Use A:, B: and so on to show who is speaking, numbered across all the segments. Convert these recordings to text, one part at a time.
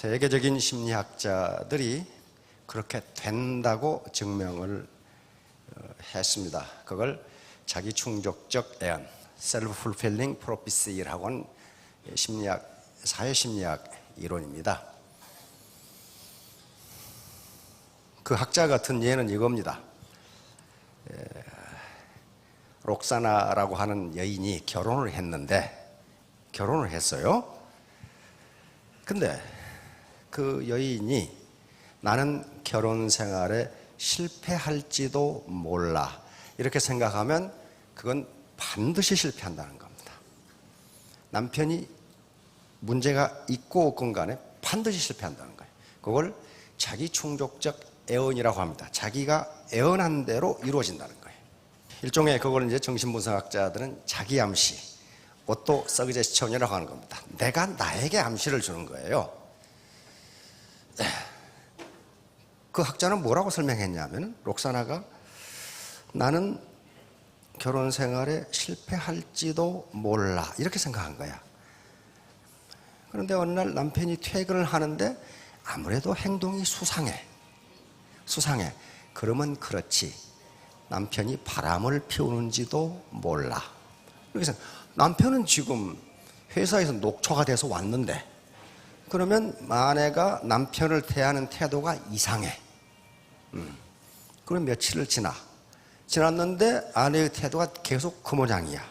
A: 세계적인 심리학자들이 그렇게 된다고 증명을 했습니다. 그걸 자기충족적 애언, self-fulfilling prophecy라고 하는 사회심리학 이론입니다. 그 학자 같은 예는 이겁니다. 록사나라고 하는 여인이 결혼을 했어요. 근데 그 여인이 나는 결혼 생활에 실패할지도 몰라 이렇게 생각하면 그건 반드시 실패한다는 겁니다. 남편이 문제가 있고 없건 간에 반드시 실패한다는 거예요. 그걸 자기충족적 애언이라고 합니다. 자기가 애언한 대로 이루어진다는 거예요. 일종의 그걸 이제 정신분석학자들은 자기 암시, 오토 서그제스천이라고 하는 겁니다. 내가 나에게 암시를 주는 거예요. 그 학자는 뭐라고 설명했냐면, 록사나가 나는 결혼 생활에 실패할지도 몰라 이렇게 생각한 거야. 그런데 어느 날 남편이 퇴근을 하는데 아무래도 행동이 수상해. 그러면 그렇지, 남편이 바람을 피우는지도 몰라. 그래서 남편은 지금 회사에서 녹초가 돼서 왔는데, 그러면 아내가 남편을 대하는 태도가 이상해. 그럼 며칠을 지났는데 아내의 태도가 계속 그 모양이야.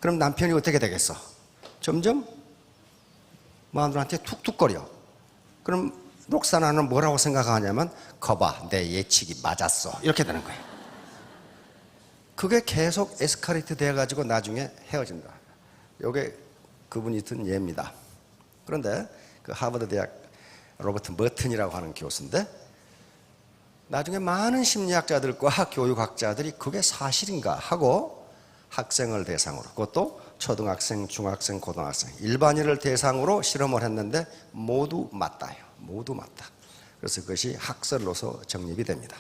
A: 그럼 남편이 어떻게 되겠어? 점점 마누라한테 툭툭거려. 그럼 록사나는 뭐라고 생각하냐면, 거봐, 내 예측이 맞았어, 이렇게 되는 거예요. 그게 계속 에스컬레이트 돼가지고 나중에 헤어진다. 이게 그분이 든 예입니다. 그런데 그 하버드 대학 로버트 머튼이라고 하는 교수인데, 나중에 많은 심리학자들과 교육학자들이 그게 사실인가 하고 학생을 대상으로, 그것도 초등학생, 중학생, 고등학생, 일반인을 대상으로 실험을 했는데 모두 맞다요. 모두 맞다. 그래서 그것이 학설로서 정립이 됩니다.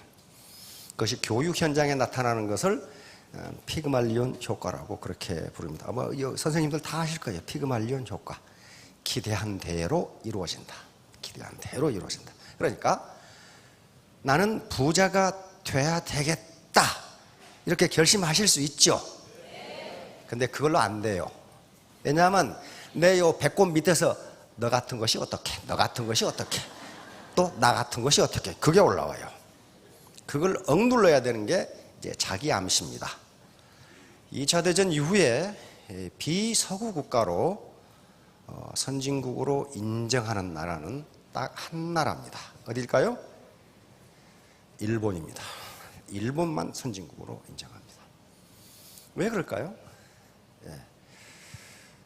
A: 그것이 교육 현장에 나타나는 것을 피그말리온 효과라고 그렇게 부릅니다. 아마 선생님들 다 아실 거예요. 피그말리온 효과. 기대한 대로 이루어진다. 기대한 대로 이루어진다. 그러니까 나는 부자가 돼야 되겠다 이렇게 결심하실 수 있죠. 근데 그걸로 안 돼요. 왜냐하면 내 요 배꼽 밑에서 너 같은 것이 어떻게, 너 같은 것이 어떻게, 또 나 같은 것이 어떻게, 그게 올라와요. 그걸 억눌러야 되는 게 이제 자기 암시입니다. 2차 대전 이후에 비서구 국가로 선진국으로 인정하는 나라는 딱 한 나라입니다. 어딜까요? 일본입니다. 일본만 선진국으로 인정합니다. 왜 그럴까요?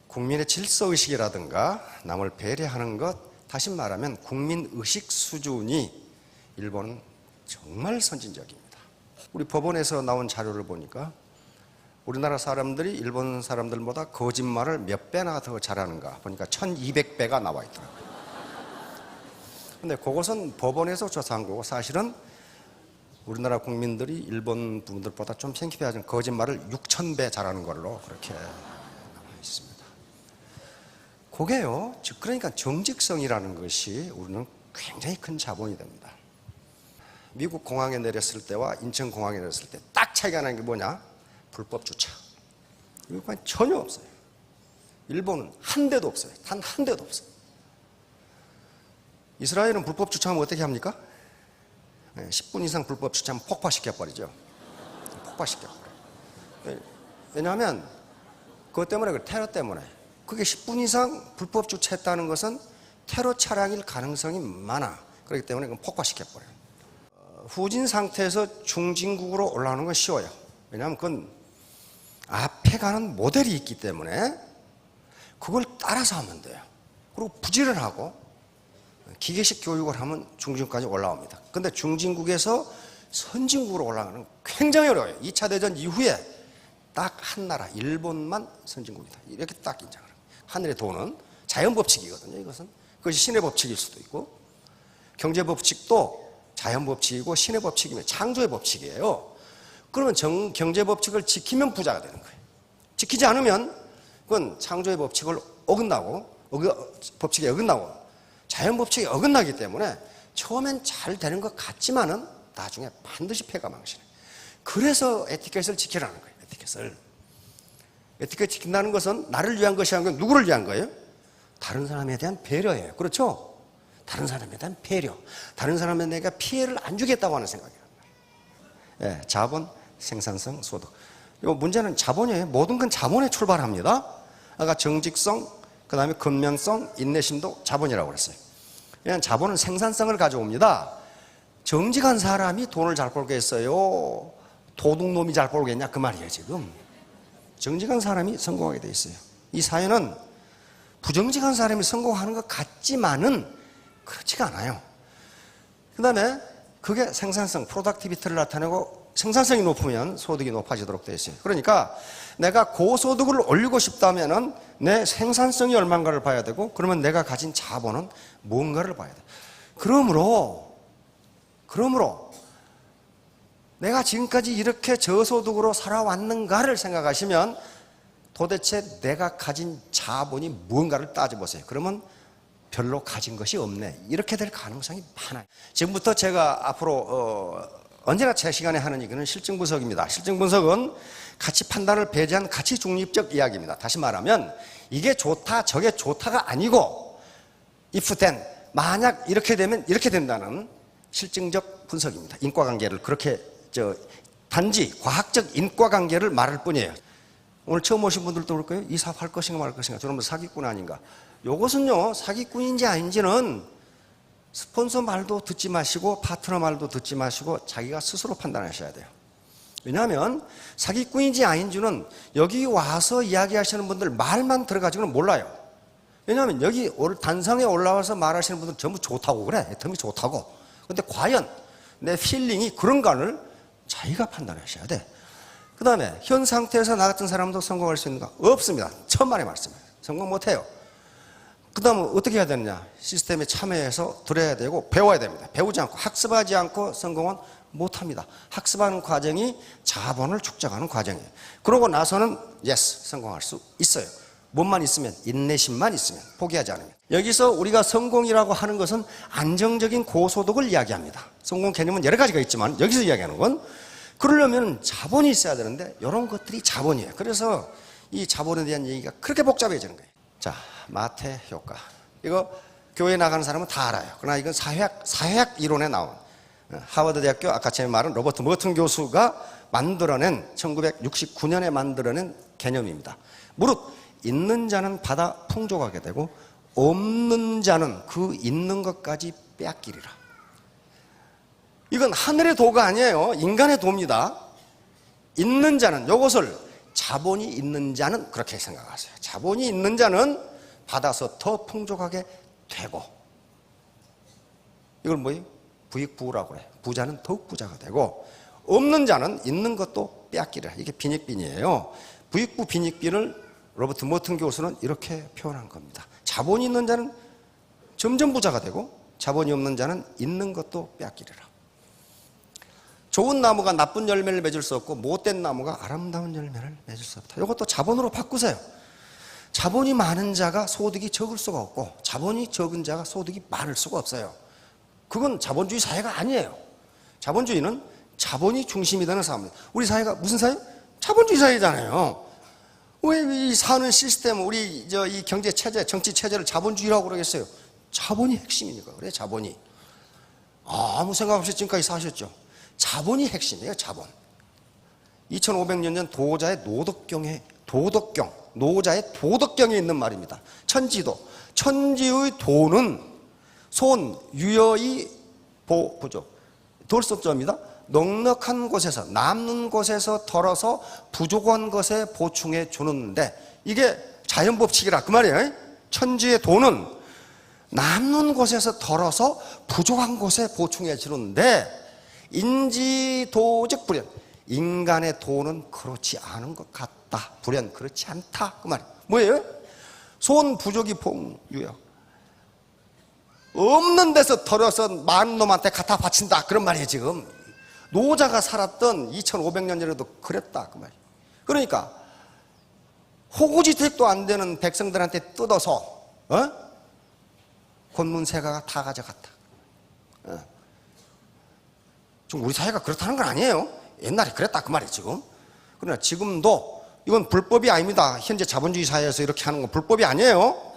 A: 국민의 질서의식이라든가 남을 배려하는 것, 다시 말하면 국민의식 수준이 일본은 정말 선진적입니다. 우리 법원에서 나온 자료를 보니까 우리나라 사람들이 일본 사람들보다 거짓말을 몇 배나 더 잘하는가 보니까 1200배가 나와 있더라고요. 근데 그것은 법원에서 조사한 거고, 사실은 우리나라 국민들이 일본 분들보다 좀 생기하지 거짓말을 6000배 잘하는 걸로 그렇게 나와 있습니다. 그게요, 즉 그러니까 정직성이라는 것이 우리는 굉장히 큰 자본이 됩니다. 미국 공항에 내렸을 때와 인천 공항에 내렸을 때 딱 차이가 나는 게 뭐냐? 불법 주차. 미국은 전혀 없어요. 일본은 한 대도 없어요. 단 한 대도 없어요. 이스라엘은 불법 주차하면 어떻게 합니까? 10분 이상 불법 주차하면 폭파시켜버리죠. 폭파시켜버려요. 왜냐하면 그것 때문에, 그 테러 때문에. 그게 10분 이상 불법 주차했다는 것은 테러 차량일 가능성이 많아. 그렇기 때문에 그건 폭파시켜버려요. 후진 상태에서 중진국으로 올라오는 건 쉬워요. 왜냐하면 그건 앞에 가는 모델이 있기 때문에 그걸 따라서 하면 돼요. 그리고 부지런하고 기계식 교육을 하면 중진국까지 올라옵니다. 그런데 중진국에서 선진국으로 올라가는 건 굉장히 어려워요. 2차 대전 이후에 딱 한 나라, 일본만 선진국이다. 이렇게 딱 인정을 합니다. 하늘의 도는 자연법칙이거든요. 이것은 그것이 신의 법칙일 수도 있고, 경제법칙도 자연법칙이고 신의 법칙이면 창조의 법칙이에요. 그러면 경제법칙을 지키면 부자가 되는 거예요. 지키지 않으면 그건 창조의 법칙을 어긋나고, 법칙에 어긋나고, 자연 법칙에 어긋나기 때문에 처음엔 잘 되는 것 같지만은 나중에 반드시 패가 망신해. 그래서 에티켓을 지키라는 거예요. 에티켓 지킨다는 것은 나를 위한 것이 아니고 누구를 위한 거예요? 다른 사람에 대한 배려예요. 그렇죠? 다른 사람에 대한 배려. 다른 사람에 내가 피해를 안 주겠다고 하는 생각이란 말이에요. 예, 자본, 생산성, 소득. 이 문제는 자본이에요. 모든 건 자본에 출발합니다. 아까 정직성, 그 다음에 근면성, 인내심도 자본이라고 그랬어요. 그냥 자본은 생산성을 가져옵니다. 정직한 사람이 돈을 잘 벌겠어요? 도둑놈이 잘 벌겠냐? 그 말이에요, 지금. 정직한 사람이 성공하게 돼 있어요. 이 사회는 부정직한 사람이 성공하는 것 같지만은 그렇지가 않아요. 그 다음에 그게 생산성, 프로덕티비티를 나타내고 생산성이 높으면 소득이 높아지도록 되어 있어요. 그러니까 내가 고소득을 올리고 싶다면은 내 생산성이 얼마인가를 봐야 되고, 그러면 내가 가진 자본은 뭔가를 봐야 돼. 그러므로 내가 지금까지 이렇게 저소득으로 살아왔는가를 생각하시면 도대체 내가 가진 자본이 무언가를 따져보세요. 그러면 별로 가진 것이 없네. 이렇게 될 가능성이 많아요. 지금부터 제가 앞으로 언제나 제 시간에 하는 얘기는 실증 분석입니다. 실증 분석은 가치 판단을 배제한 가치 중립적 이야기입니다. 다시 말하면 이게 좋다 저게 좋다가 아니고 if then 만약 이렇게 되면 이렇게 된다는 실증적 분석입니다. 인과관계를 그렇게 단지 과학적 인과관계를 말할 뿐이에요. 오늘 처음 오신 분들도 그럴 거예요. 이 사업 할 것인가 말 것인가. 저는 뭐 사기꾼 아닌가. 이것은요, 사기꾼인지 아닌지는 스폰서 말도 듣지 마시고 파트너 말도 듣지 마시고 자기가 스스로 판단하셔야 돼요. 왜냐하면 사기꾼인지 아닌지는 여기 와서 이야기하시는 분들 말만 들어가지고는 몰라요. 왜냐하면 여기 단상에 올라와서 말하시는 분들 전부 좋다고 그래. 애텀이 좋다고. 근데 과연 내 필링이 그런가를 자기가 판단하셔야 돼. 그 다음에 현 상태에서 나 같은 사람도 성공할 수 있는가? 없습니다. 천만의 말씀이에요. 성공 못해요. 그 다음은 어떻게 해야 되느냐? 시스템에 참여해서 들어야 되고 배워야 됩니다. 배우지 않고 학습하지 않고 성공은 못합니다. 학습하는 과정이 자본을 축적하는 과정이에요. 그러고 나서는 성공할 수 있어요. 뭐만 있으면, 인내심만 있으면, 포기하지 않으면. 여기서 우리가 성공이라고 하는 것은 안정적인 고소득을 이야기합니다. 성공 개념은 여러 가지가 있지만 여기서 이야기하는 건 그러려면 자본이 있어야 되는데 이런 것들이 자본이에요. 그래서 이 자본에 대한 얘기가 그렇게 복잡해지는 거예요. 자, 마태 효과. 이거 교회에 나가는 사람은 다 알아요. 그러나 이건 사회학 이론에 나온 하버드 대학교 아까 제가 말한 로버트 머튼 교수가 만들어낸 1969년에 만들어낸 개념입니다. 무릇 있는 자는 받아 풍족하게 되고 없는 자는 그 있는 것까지 빼앗기리라. 이건 하늘의 도가 아니에요. 인간의 도입니다. 있는 자는, 이것을 자본이 있는 자는 그렇게 생각하세요. 자본이 있는 자는 받아서 더 풍족하게 되고, 이걸 뭐예요? 부익부라고 그래. 부자는 더욱 부자가 되고, 없는 자는 있는 것도 빼앗기리라. 이게 빈익빈이에요. 부익부 빈익빈을 로버트 머튼 교수는 이렇게 표현한 겁니다. 자본이 있는 자는 점점 부자가 되고 자본이 없는 자는 있는 것도 빼앗기리라. 좋은 나무가 나쁜 열매를 맺을 수 없고 못된 나무가 아름다운 열매를 맺을 수 없다. 이것도 자본으로 바꾸세요. 자본이 많은 자가 소득이 적을 수가 없고 자본이 적은 자가 소득이 많을 수가 없어요. 그건 자본주의 사회가 아니에요. 자본주의는 자본이 중심이 되는 사회입니다. 우리 사회가 무슨 사회? 자본주의 사회잖아요. 왜 이 사는 시스템, 우리 이 경제 체제, 정치 체제를 자본주의라고 그러겠어요? 자본이 핵심이니까 그래. 자본이 아무 생각 없이 지금까지 사셨죠. 자본이 핵심이에요. 자본. 2500년 전 도자의 노자의 도덕경에 있는 말입니다. 천지의 도는 손 유여히 보죠. 돌섭조입니다. 넉넉한 곳에서 남는 곳에서 덜어서 부족한 것에 보충해 주는데 이게 자연법칙이라 그 말이에요. 천지의 도는 남는 곳에서 덜어서 부족한 곳에 보충해 주는데 인지도적 불연, 인간의 도는 그렇지 않은 것 같다. 불연 그렇지 않다. 그 말이에요. 뭐예요? 손 부족이 풍유요. 없는 데서 덜어서 많은 놈한테 갖다 바친다. 그런 말이에요. 지금 노자가 살았던 2500년 전에도 그랬다. 그 말이에요. 그러니까 호구지택도 안 되는 백성들한테 뜯어서 권문세가가 다 가져갔다. 지금 우리 사회가 그렇다는 건 아니에요. 옛날에 그랬다 그 말이에요 지금. 그러나 지금도 이건 불법이 아닙니다. 현재 자본주의 사회에서 이렇게 하는 건 불법이 아니에요.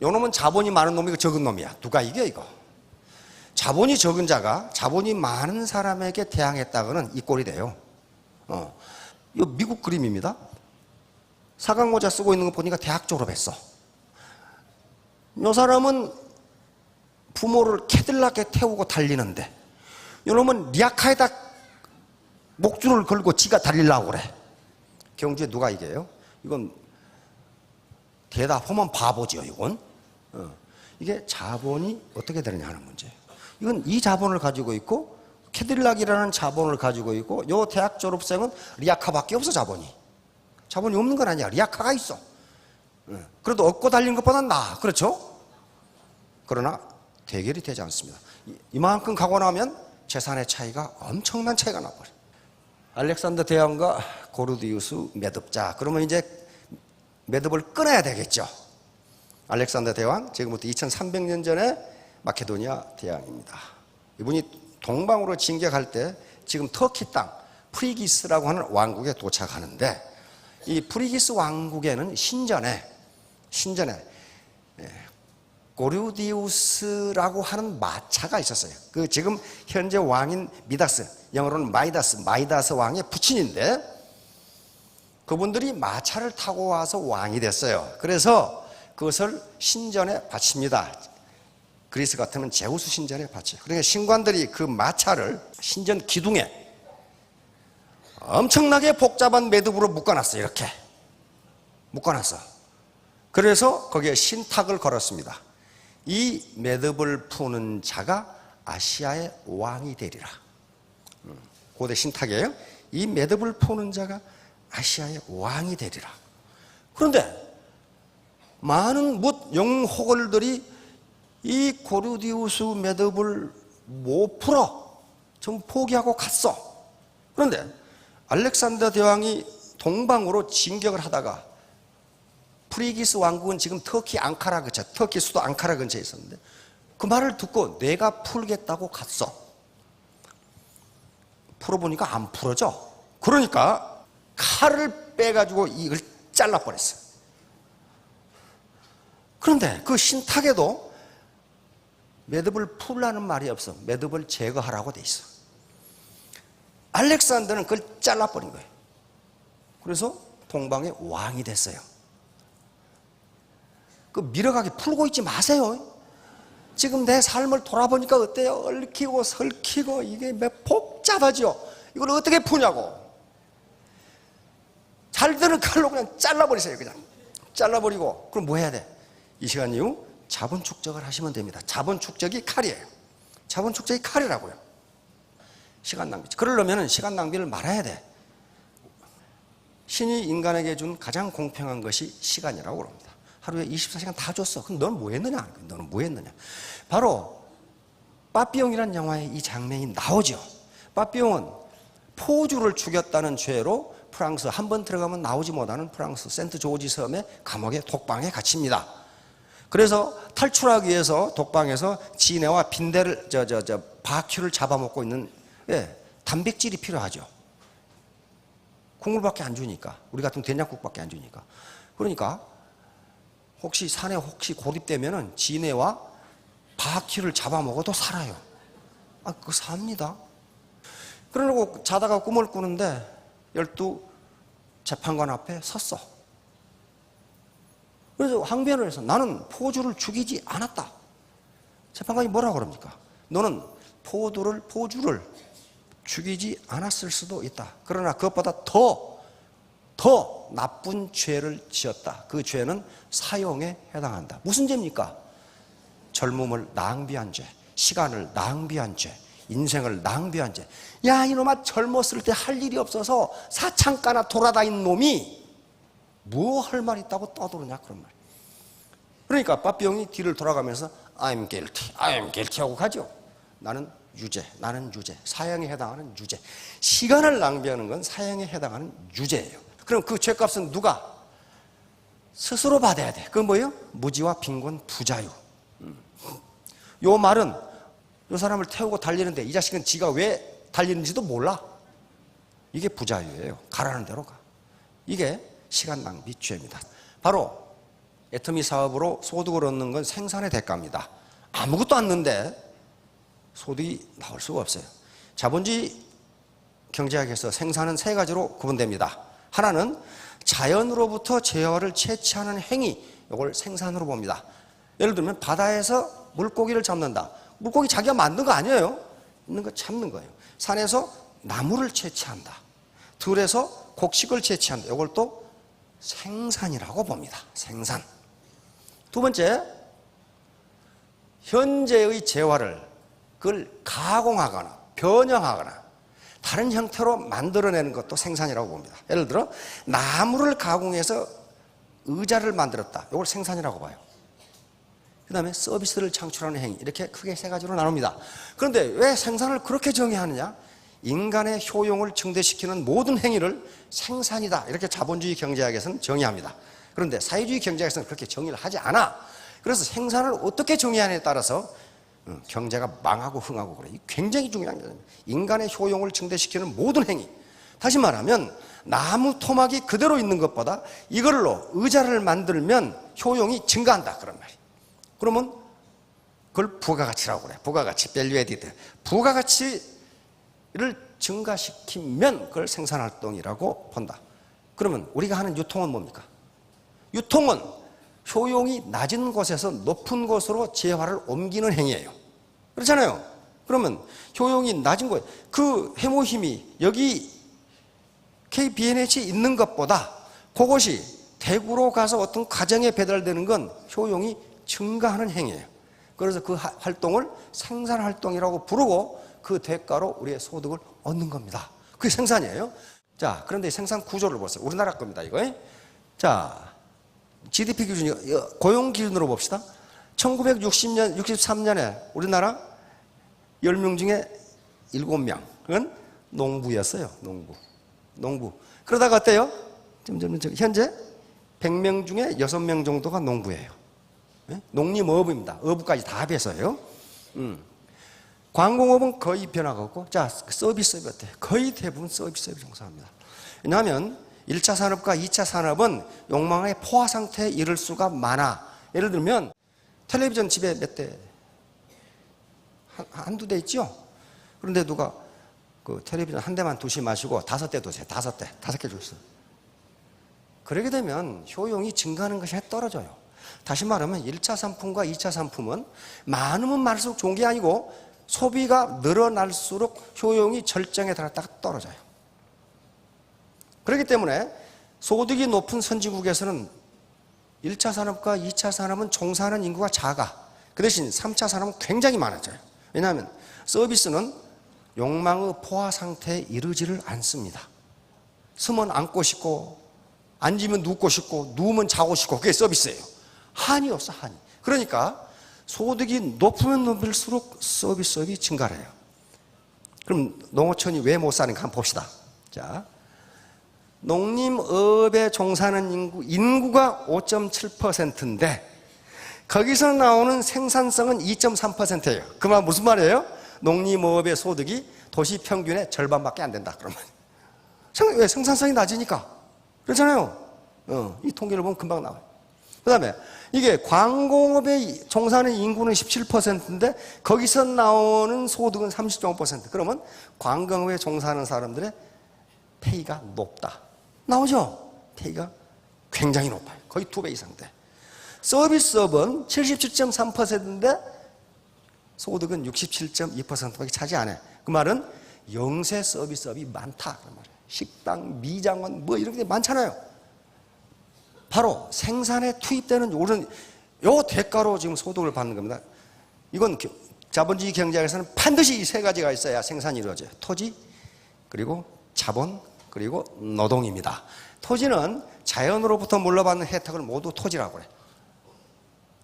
A: 요놈은 자본이 많은 놈이고 적은 놈이야. 누가 이겨 이거. 자본이 적은 자가 자본이 많은 사람에게 대항했다고는 이 꼴이 돼요. 이거 미국 그림입니다. 사각모자 쓰고 있는 거 보니까 대학 졸업했어. 요 사람은 부모를 캐딜락에 태우고 달리는데 요놈은 리아카에다 목줄을 걸고 지가 달리려고 그래. 경주에 누가 이겨요? 이건 대답하면 바보죠 이건. 이게 자본이 어떻게 되느냐 하는 문제예요. 이건 이 자본을 가지고 있고 캐딜락이라는 자본을 가지고 있고 요 대학 졸업생은 리아카밖에 없어. 자본이 없는 건 아니야. 리아카가 있어. 그래도 얻고 달리는 것보단 나아. 그렇죠? 그러나 대결이 되지 않습니다. 이만큼 가고 나면 재산의 차이가 엄청난 차이가 나버려. 알렉산더 대왕과 고르디우스 매듭자. 그러면 이제 매듭을 끊어야 되겠죠. 알렉산더 대왕, 지금부터 2300년 전에 마케도니아 대왕입니다. 이분이 동방으로 진격할 때 지금 터키 땅 프리기스라고 하는 왕국에 도착하는데 이 프리기스 왕국에는 신전에 고르디우스라고 하는 마차가 있었어요. 그 지금 현재 왕인 미다스, 영어로는 마이다스 왕의 부친인데 그분들이 마차를 타고 와서 왕이 됐어요. 그래서 그것을 신전에 바칩니다. 그리스 같으면 제우스 신전에 바쳐요. 그러니까 신관들이 그 마차를 신전 기둥에 엄청나게 복잡한 매듭으로 묶어놨어요. 이렇게 묶어놨어. 그래서 거기에 신탁을 걸었습니다. 이 매듭을 푸는 자가 아시아의 왕이 되리라. 고대 신탁이에요. 이 매듭을 푸는 자가 아시아의 왕이 되리라. 그런데 많은 영호걸들이 이 고르디우스 매듭을 못 풀어. 좀 포기하고 갔어. 그런데 알렉산더 대왕이 동방으로 진격을 하다가 프리기스 왕국은 지금 터키 앙카라 근처, 터키 수도 앙카라 근처에 있었는데 그 말을 듣고 내가 풀겠다고 갔어. 풀어보니까 안 풀어져. 그러니까 칼을 빼가지고 이걸 잘라버렸어. 그런데 그 신탁에도 매듭을 풀라는 말이 없어. 매듭을 제거하라고 돼 있어. 알렉산더는 그걸 잘라버린 거예요. 그래서 동방의 왕이 됐어요. 그 밀어가게 풀고 있지 마세요. 지금 내 삶을 돌아보니까 어때요? 얽히고 설키고 이게 복잡하죠. 이걸 어떻게 푸냐고. 잘 드는 칼로 그냥 잘라버리세요. 그냥 잘라버리고 그럼 뭐 해야 돼? 이 시간 이후 자본 축적을 하시면 됩니다. 자본 축적이 칼이에요. 자본 축적이 칼이라고요. 시간 낭비. 그러려면 시간 낭비를 말아야 돼. 신이 인간에게 준 가장 공평한 것이 시간이라고 그럽니다. 하루에 24시간 다 줬어. 그럼 너는 뭐 했느냐? 너는 뭐 했느냐? 바로 빠삐용이라는 영화에 이 장면이 나오죠. 빠삐용은 포주를 죽였다는 죄로 프랑스, 한 번 들어가면 나오지 못하는 프랑스 센트 조지 섬의 감옥에 독방에 갇힙니다. 그래서 탈출하기 위해서 독방에서 지네와 빈대를 바퀴를 잡아먹고 있는 단백질이 필요하죠. 국물밖에 안 주니까. 우리 같은 된장국밖에 안 주니까. 그러니까 혹시 산에 고립되면은 지네와 바퀴를 잡아먹어도 살아요. 그거 삽니다. 그러고 자다가 꿈을 꾸는데 12 재판관 앞에 섰어. 그래서 항변을 해서 나는 포주를 죽이지 않았다. 재판관이 뭐라고 그럽니까? 너는 포주를 죽이지 않았을 수도 있다. 그러나 그것보다 더 나쁜 죄를 지었다. 그 죄는 사형에 해당한다. 무슨 죄입니까? 젊음을 낭비한 죄, 시간을 낭비한 죄, 인생을 낭비한 죄. 야, 이놈아, 젊었을 때 할 일이 없어서 사창가나 돌아다닌 놈이 뭐 할 말 있다고 떠들으냐, 그런 말. 그러니까 빠삐용이 뒤를 돌아가면서 I'm guilty 하고 가죠. 나는 유죄. 사형에 해당하는 유죄. 시간을 낭비하는 건 사형에 해당하는 유죄예요. 그럼 그 죄값은 누가? 스스로 받아야 돼. 그건 뭐예요? 무지와 빈곤, 부자유. 요 말은 요 사람을 태우고 달리는데 이 자식은 지가 왜 달리는지도 몰라. 이게 부자유예요. 가라는 대로 가. 이게 시간 낭비 죄입니다. 바로 애터미 사업으로 소득을 얻는 건 생산의 대가입니다. 아무것도 안 넣는데 소득이 나올 수가 없어요. 자본주의 경제학에서 생산은 세 가지로 구분됩니다. 하나는 자연으로부터 재화를 채취하는 행위, 이걸 생산으로 봅니다. 예를 들면 바다에서 물고기를 잡는다. 물고기 자기가 만든 거 아니에요. 있는 거 잡는 거예요. 산에서 나무를 채취한다. 들에서 곡식을 채취한다. 이걸 또 생산이라고 봅니다. 생산. 두 번째, 현재의 재화를 그걸 가공하거나 변형하거나 다른 형태로 만들어내는 것도 생산이라고 봅니다. 예를 들어 나무를 가공해서 의자를 만들었다. 이걸 생산이라고 봐요. 그 다음에 서비스를 창출하는 행위, 이렇게 크게 세 가지로 나눕니다. 그런데 왜 생산을 그렇게 정의하느냐? 인간의 효용을 증대시키는 모든 행위를 생산이다, 이렇게 자본주의 경제학에서는 정의합니다. 그런데 사회주의 경제학에서는 그렇게 정의를 하지 않아. 그래서 생산을 어떻게 정의하느냐에 따라서 경제가 망하고 흥하고 그래. 굉장히 중요한 거예요. 인간의 효용을 증대시키는 모든 행위. 다시 말하면 나무 토막이 그대로 있는 것보다 이걸로 의자를 만들면 효용이 증가한다, 그런 말이에요. 그러면 그걸 부가가치라고 그래. 부가가치, value added. 부가가치를 증가시키면 그걸 생산활동이라고 본다. 그러면 우리가 하는 유통은 뭡니까? 유통은 효용이 낮은 곳에서 높은 곳으로 재화를 옮기는 행위예요. 그렇잖아요. 그러면 효용이 낮은 곳, 그 해모힘이 여기 KBNH에 있는 것보다 그것이 대구로 가서 어떤 가정에 배달되는 건 효용이 증가하는 행위예요. 그래서 그 활동을 생산활동이라고 부르고 그 대가로 우리의 소득을 얻는 겁니다. 그게 생산이에요. 자, 그런데 생산 구조를 보세요. 우리나라 겁니다, 이거. 자, GDP 기준이 고용 기준으로 봅시다. 1963년에 우리나라 10명 중에 7명은 농부였어요. 농부. 그러다가 어때요? 현재 100명 중에 6명 정도가 농부예요. 농림어업입니다. 어부까지 다 합해서요. 관공업은 거의 변화가 없고, 자, 서비스업이 어때요? 거의 대부분 서비스업이 종사합니다. 왜냐하면 1차 산업과 2차 산업은 욕망의 포화 상태에 이를 수가 많아. 예를 들면 텔레비전 집에 몇 대? 한두 대 있죠? 그런데 누가 그 텔레비전 한 대만 두시 마시고 5대 두세요. 5개 줬어요. 그러게 되면 효용이 증가하는 것이 떨어져요. 다시 말하면 1차 상품과 2차 상품은 많으면 많을수록 좋은 게 아니고 소비가 늘어날수록 효용이 절정에 달했다가 떨어져요. 그렇기 때문에 소득이 높은 선진국에서는 1차 산업과 2차 산업은 종사하는 인구가 작아. 그 대신 3차 산업은 굉장히 많아져요. 왜냐하면 서비스는 욕망의 포화 상태에 이르지를 않습니다. 서면 앉고 싶고, 앉으면 눕고 싶고, 누우면 자고 싶고, 그게 서비스예요. 한이 없어, 한이. 그러니까 소득이 높으면 높을수록 서비스업이 증가를 해요. 그럼 농어촌이 왜 못 사는가 한번 봅시다. 자, 농림업에 종사하는 인구가 5.7%인데 거기서 나오는 생산성은 2.3%예요. 그 말 무슨 말이에요? 농림업의 소득이 도시 평균의 절반밖에 안 된다, 그러면. 왜? 생산성이 낮으니까. 그렇잖아요. 이 통계를 보면 금방 나와요. 그 다음에 이게 광공업에 종사하는 인구는 17%인데 거기서 나오는 소득은 30.5%. 그러면 관광업에 종사하는 사람들의 페이가 높다. 나오죠? 페이가 굉장히 높아요. 거의 2배 이상 돼. 서비스업은 77.3%인데 소득은 67.2%밖에 차지 안 해. 그 말은 영세 서비스업이 많다, 그 말이에요. 식당, 미장원 뭐 이런 게 많잖아요. 바로 생산에 투입되는 요 대가로 지금 소득을 받는 겁니다. 이건 자본주의 경제학에서는 반드시 이 세 가지가 있어야 생산이 이루어져요. 토지, 그리고 자본, 그리고 노동입니다. 토지는 자연으로부터 물려받는 혜택을 모두 토지라고 그래요.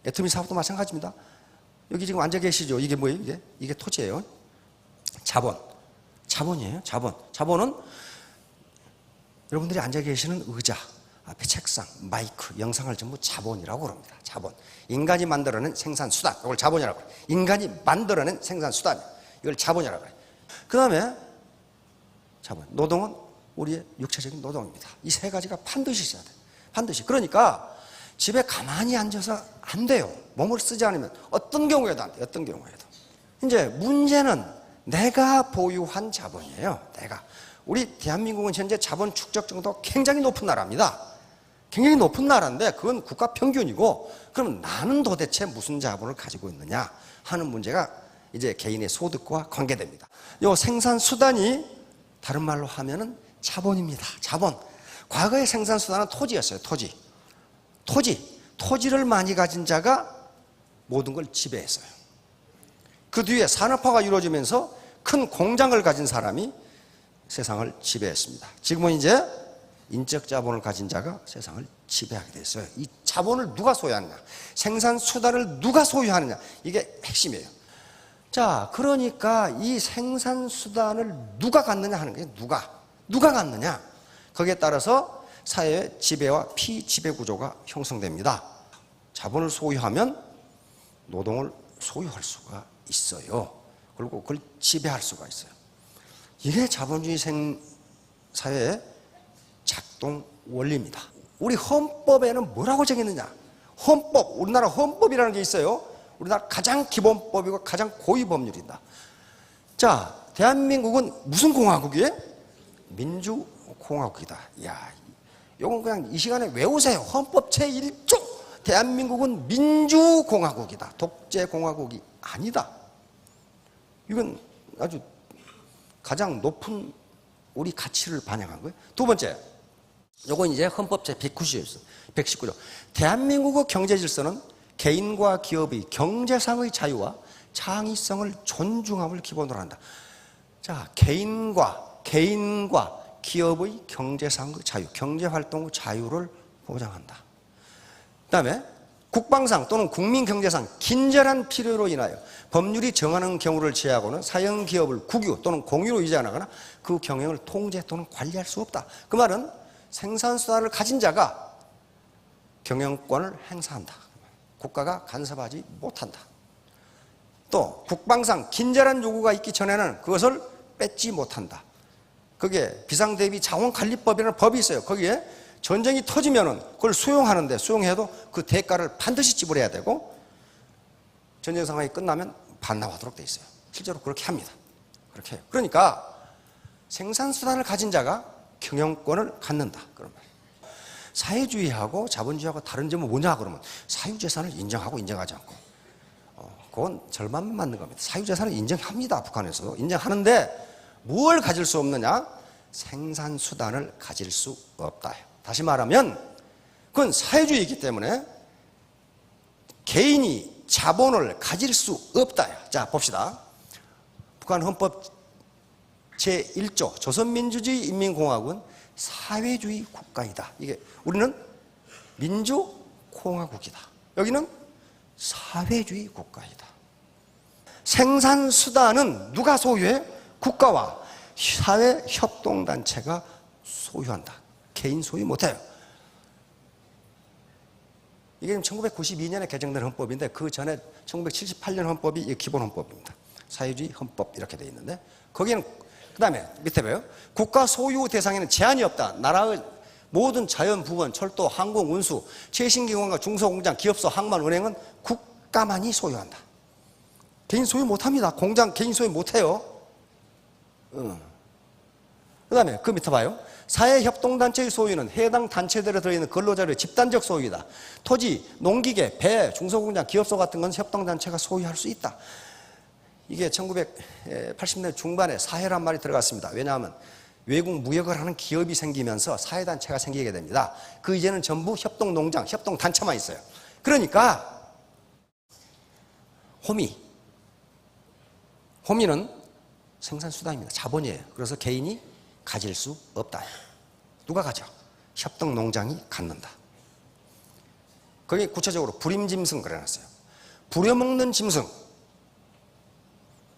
A: 애터미 사업도 마찬가지입니다. 여기 지금 앉아 계시죠? 이게 뭐예요? 이게 토지예요. 자본이에요. 자본은 여러분들이 앉아 계시는 의자, 앞에 책상, 마이크, 영상을 전부 자본이라고 그럽니다. 자본. 인간이 만들어낸 생산수단. 이걸 자본이라고 그래요. 인간이 만들어낸 생산수단. 이걸 자본이라고 그래요. 그 다음에 자본. 노동은 우리의 육체적인 노동입니다. 이 세 가지가 반드시 있어야 돼요. 반드시. 그러니까 집에 가만히 앉아서 안 돼요. 몸을 쓰지 않으면 어떤 경우에도 안 돼요. 어떤 경우에도. 이제 문제는 내가 보유한 자본이에요. 내가. 우리 대한민국은 현재 자본 축적 정도가 굉장히 높은 나라입니다. 굉장히 높은 나라인데 그건 국가 평균이고, 그럼 나는 도대체 무슨 자본을 가지고 있느냐 하는 문제가 이제 개인의 소득과 관계됩니다. 이 생산 수단이 다른 말로 하면은 자본입니다. 자본. 과거의 생산 수단은 토지였어요. 토지를 많이 가진 자가 모든 걸 지배했어요. 그 뒤에 산업화가 이루어지면서 큰 공장을 가진 사람이 세상을 지배했습니다. 지금은 이제 인적 자본을 가진 자가 세상을 지배하게 됐어요. 이 자본을 누가 소유하느냐, 생산 수단을 누가 소유하느냐, 이게 핵심이에요. 자, 그러니까 이 생산 수단을 누가 갖느냐 하는 거예요. 누가 갖느냐. 거기에 따라서 사회의 지배와 피지배 구조가 형성됩니다. 자본을 소유하면 노동을 소유할 수가 있어요. 그리고 그걸 지배할 수가 있어요. 이게 자본주의 사회의 작동 원리입니다. 우리 헌법에는 뭐라고 정했느냐? 헌법, 우리나라 헌법이라는 게 있어요. 우리나라 가장 기본법이고 가장 고위 법률이다. 자, 대한민국은 무슨 공화국이에요? 민주공화국이다. 이야, 이건 그냥 이 시간에 외우세요. 헌법 제1조. 대한민국은 민주공화국이다. 독재공화국이 아니다. 이건 아주 가장 높은 우리 가치를 반영한 거예요. 두 번째, 요건 이제 헌법 제 119조. 대한민국의 경제 질서는 개인과 기업의 경제상의 자유와 창의성을 존중함을 기본으로 한다. 자, 개인과 기업의 경제상의 자유, 경제활동의 자유를 보장한다. 그 다음에 국방상 또는 국민경제상 긴절한 필요로 인하여 법률이 정하는 경우를 제외하고는 사형 기업을 국유 또는 공유로 이전하거나 그 경영을 통제 또는 관리할 수 없다. 그 말은 생산수단을 가진 자가 경영권을 행사한다. 국가가 간섭하지 못한다. 또 국방상 긴절한 요구가 있기 전에는 그것을 뺏지 못한다. 그게 비상대비 자원관리법이라는 법이 있어요. 거기에 전쟁이 터지면은 그걸 수용하는데, 수용해도 그 대가를 반드시 지불해야 되고, 전쟁 상황이 끝나면 반납하도록 돼 있어요. 실제로 그렇게 합니다. 그렇게 해요. 그러니까 생산수단을 가진 자가 경영권을 갖는다. 그런 말이에요. 사회주의하고 자본주의하고 다른 점은 뭐냐 그러면 사유재산을 인정하고 인정하지 않고, 그건 절반만 맞는 겁니다. 사유재산을 인정합니다. 북한에서도 인정하는데 뭘 가질 수 없느냐? 생산수단을 가질 수 없다. 다시 말하면 그건 사회주의이기 때문에 개인이 자본을 가질 수 없다. 자, 봅시다. 북한 헌법 제1조 조선민주주의 인민공화국은 사회주의 국가이다. 이게 우리는 민주공화국이다. 여기는 사회주의 국가이다. 생산수단은 누가 소유해? 국가와 사회협동단체가 소유한다. 개인 소유 못해요. 이게 1992년에 개정된 헌법인데 그 전에 1978년 헌법이 기본 헌법입니다. 사회주의 헌법 이렇게 되어 있는데 거기는 그 다음에 밑에 봐요. 국가 소유 대상에는 제한이 없다. 나라의 모든 자연, 부분, 철도, 항공, 운수, 최신기관과 중소공장, 기업소, 항만, 은행은 국가만이 소유한다. 개인 소유 못합니다. 공장 개인 소유 못해요. 그 다음에 그 밑에 봐요. 사회협동단체의 소유는 해당 단체들에 들어있는 근로자들의 집단적 소유이다. 토지, 농기계, 배, 중소공장, 기업소 같은 건 협동단체가 소유할 수 있다. 이게 1980년대 중반에 사회란 말이 들어갔습니다. 왜냐하면 외국 무역을 하는 기업이 생기면서 사회단체가 생기게 됩니다. 그 이제는 전부 협동농장, 협동단체만 있어요. 그러니까 호미는 생산수단입니다. 자본이에요. 그래서 개인이 가질 수 없다. 누가 가져? 협동농장이 갖는다. 거기 구체적으로 불임짐승 그려놨어요. 부려먹는 짐승.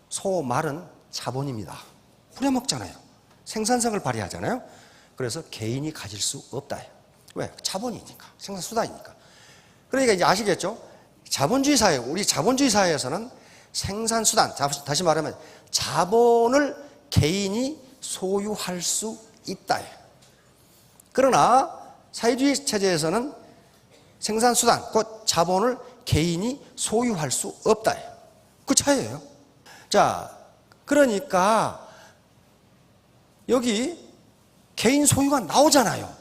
A: 소, 말은 자본입니다. 부려먹잖아요. 생산성을 발휘하잖아요. 그래서 개인이 가질 수 없다. 왜? 자본이니까. 생산수단이니까. 그러니까 이제 아시겠죠? 자본주의 사회, 우리 자본주의 사회에서는 생산수단, 다시 말하면 자본을 개인이 소유할 수 있다. 그러나 사회주의 체제에서는 생산수단, 곧 자본을 개인이 소유할 수 없다. 그 차이예요. 자, 그러니까 여기 개인 소유가 나오잖아요.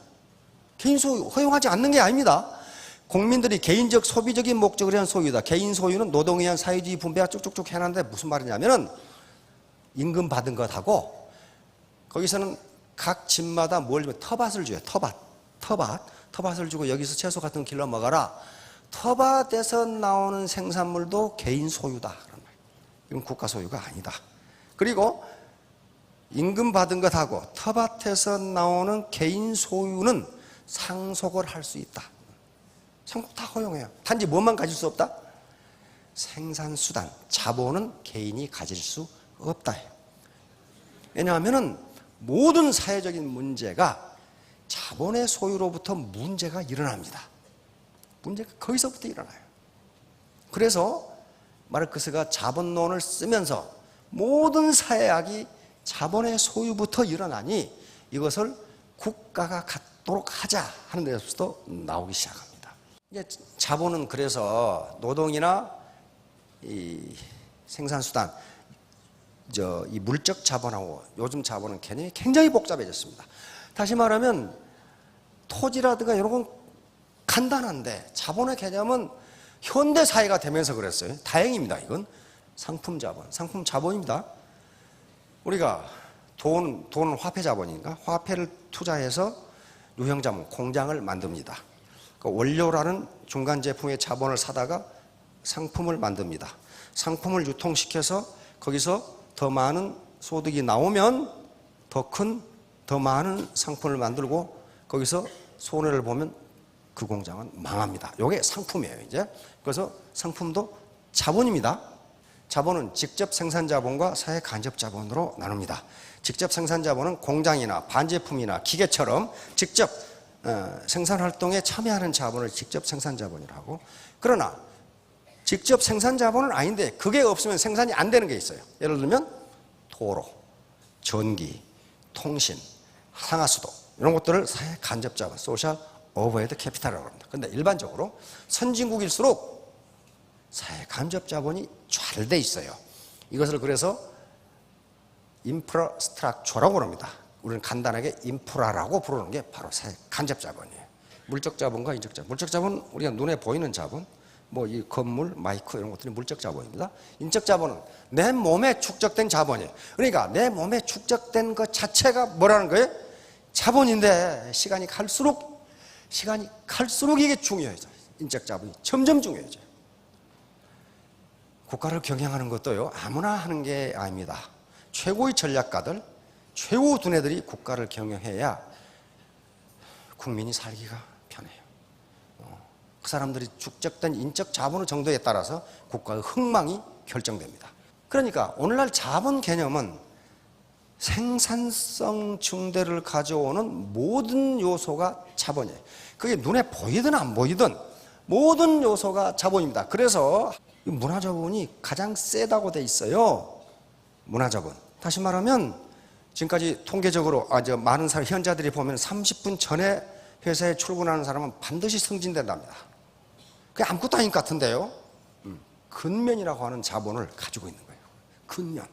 A: 개인 소유 허용하지 않는 게 아닙니다. 국민들이 개인적 소비적인 목적을 위한 소유다. 개인 소유는 노동에 의한 사회주의 분배가 쭉쭉쭉 해놨는데 무슨 말이냐면은 임금 받은 것하고 거기서는 각 집마다 뭘 주면 텃밭을 줘요. 텃밭을 주고 여기서 채소 같은 거 길러 먹어라. 텃밭에서 나오는 생산물도 개인 소유다. 그런 말. 이건 국가 소유가 아니다. 그리고 임금 받은 것하고 텃밭에서 나오는 개인 소유는 상속을 할 수 있다. 상속 다 허용해요. 단지 뭐만 가질 수 없다? 생산수단, 자본은 개인이 가질 수 없다. 왜냐하면 모든 사회적인 문제가 자본의 소유로부터 문제가 일어납니다. 문제가 거기서부터 일어나요. 그래서 마르크스가 자본론을 쓰면서 모든 사회학이 자본의 소유부터 일어나니 이것을 국가가 갖도록 하자 하는 데서부터 나오기 시작합니다. 이제 자본은 그래서 노동이나 이 생산수단, 이 물적 자본하고 요즘 자본은 개념이 굉장히 복잡해졌습니다. 다시 말하면 토지라든가 이런 건 간단한데 자본의 개념은 현대 사회가 되면서 그랬어요. 다행입니다. 이건 상품 자본입니다. 우리가 돈은 화폐 자본인가? 화폐를 투자해서 유형 자본, 공장을 만듭니다. 그 원료라는 중간 제품의 자본을 사다가 상품을 만듭니다. 상품을 유통시켜서 거기서 더 많은 소득이 나오면 더 많은 상품을 만들고 거기서 손해를 보면 그 공장은 망합니다. 이게 상품이에요, 이제. 그래서 상품도 자본입니다. 자본은 직접 생산 자본과 사회 간접 자본으로 나눕니다. 직접 생산 자본은 공장이나 반제품이나 기계처럼 직접 생산 활동에 참여하는 자본을 직접 생산 자본이라고 하고, 그러나 직접 생산 자본은 아닌데 그게 없으면 생산이 안 되는 게 있어요. 예를 들면 도로, 전기, 통신, 상하수도 이런 것들을 사회 간접 자본, 소셜 오버헤드 캐피탈이라고 합니다. 그런데 일반적으로 선진국일수록 사회 간접 자본이 잘 돼 있어요. 이것을 그래서 인프라스트럭처라고 합니다. 우리는 간단하게 인프라라고 부르는 게 바로 사회 간접 자본이에요. 물적 자본과 인적 자본. 물적 자본은 우리가 눈에 보이는 자본, 뭐 이 건물, 마이크 이런 것들이 물적 자본입니다. 인적 자본은 내 몸에 축적된 자본이에요. 그러니까 내 몸에 축적된 것 자체가 뭐라는 거예요? 자본인데 시간이 갈수록 이게 중요해져요. 인적 자본이 점점 중요해져요. 국가를 경영하는 것도요, 아무나 하는 게 아닙니다. 최고의 전략가들, 최고 두뇌들이 국가를 경영해야 국민이 살기가 편해요. 그 사람들이 축적된 인적 자본의 정도에 따라서 국가의 흥망이 결정됩니다. 그러니까 오늘날 자본 개념은 생산성 증대를 가져오는 모든 요소가 자본이에요. 그게 눈에 보이든 안 보이든 모든 요소가 자본입니다. 그래서 문화자본이 가장 세다고 돼 있어요. 문화자본. 다시 말하면 지금까지 통계적으로 많은 현자들이 보면 30분 전에 회사에 출근하는 사람은 반드시 승진된답니다. 그게 아무것도 아닌 것 같은데요. 근면이라고 하는 자본을 가지고 있는 거예요. 근면.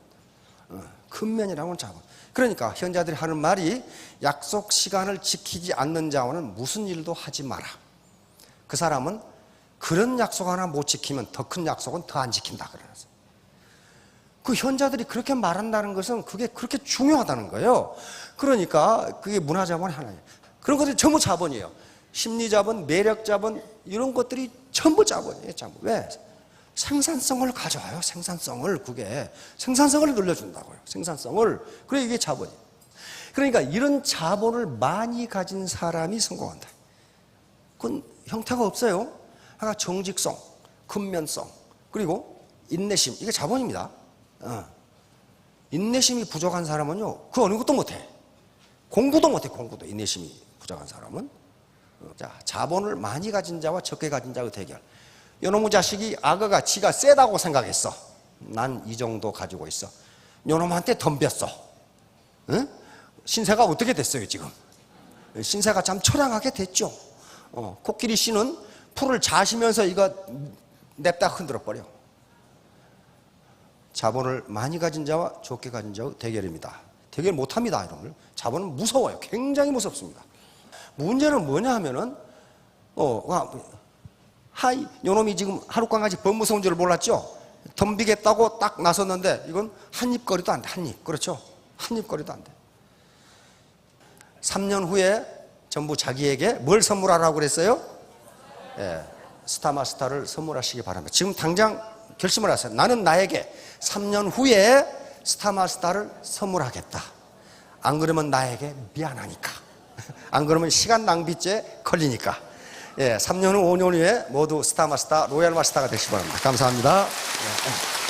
A: 근면이라고 하는 자본. 그러니까 현자들이 하는 말이 약속 시간을 지키지 않는 자원은 무슨 일도 하지 마라. 그 사람은 그런 약속 하나 못 지키면 더 큰 약속은 더 안 지킨다 그러면서. 그 현자들이 그렇게 말한다는 것은 그게 그렇게 중요하다는 거예요. 그러니까 그게 문화자본이 하나예요. 그런 것들이 전부 자본이에요. 심리자본, 매력자본 이런 것들이 전부 자본이에요. 자본. 왜? 생산성을 가져와요. 생산성을 늘려준다고요. 생산성을. 그래 이게 자본이에요. 그러니까 이런 자본을 많이 가진 사람이 성공한다. 그건 형태가 없어요. 아까 정직성, 근면성, 그리고 인내심. 이게 자본입니다. 인내심이 부족한 사람은요, 그 어느 것도 못해. 공부도 못해, 인내심이 부족한 사람은. 자, 자본을 많이 가진 자와 적게 가진 자의 대결. 요놈의 자식이 악어가 지가 세다고 생각했어. 난 이 정도 가지고 있어. 요놈한테 덤볐어. 응? 신세가 어떻게 됐어요 지금? 신세가 참 초량하게 됐죠. 코끼리 씨는 풀을 자시면서 이거 냅다 흔들어 버려. 자본을 많이 가진 자와 적게 가진 자의 대결입니다. 대결 못합니다 여러분. 자본은 무서워요. 굉장히 무섭습니다. 문제는 뭐냐 하면은 하이 요놈이 지금 하룻강같이 법 무서운 줄 몰랐죠. 덤비겠다고 딱 나섰는데 이건 한 입거리도 안 돼. 한 입. 그렇죠? 한 입거리도 안 돼. 3년 후에 전부 자기에게 뭘 선물하라고 그랬어요? 예, 스타마스터를 선물하시기 바랍니다. 지금 당장 결심을 하세요. 나는 나에게 3년 후에 스타마스터를 선물하겠다. 안 그러면 나에게 미안하니까. 안 그러면 시간 낭비죄 걸리니까. 예, 3년 후, 5년 후에 모두 스타마스터, 로얄마스터가 되시기 바랍니다. 감사합니다. 예.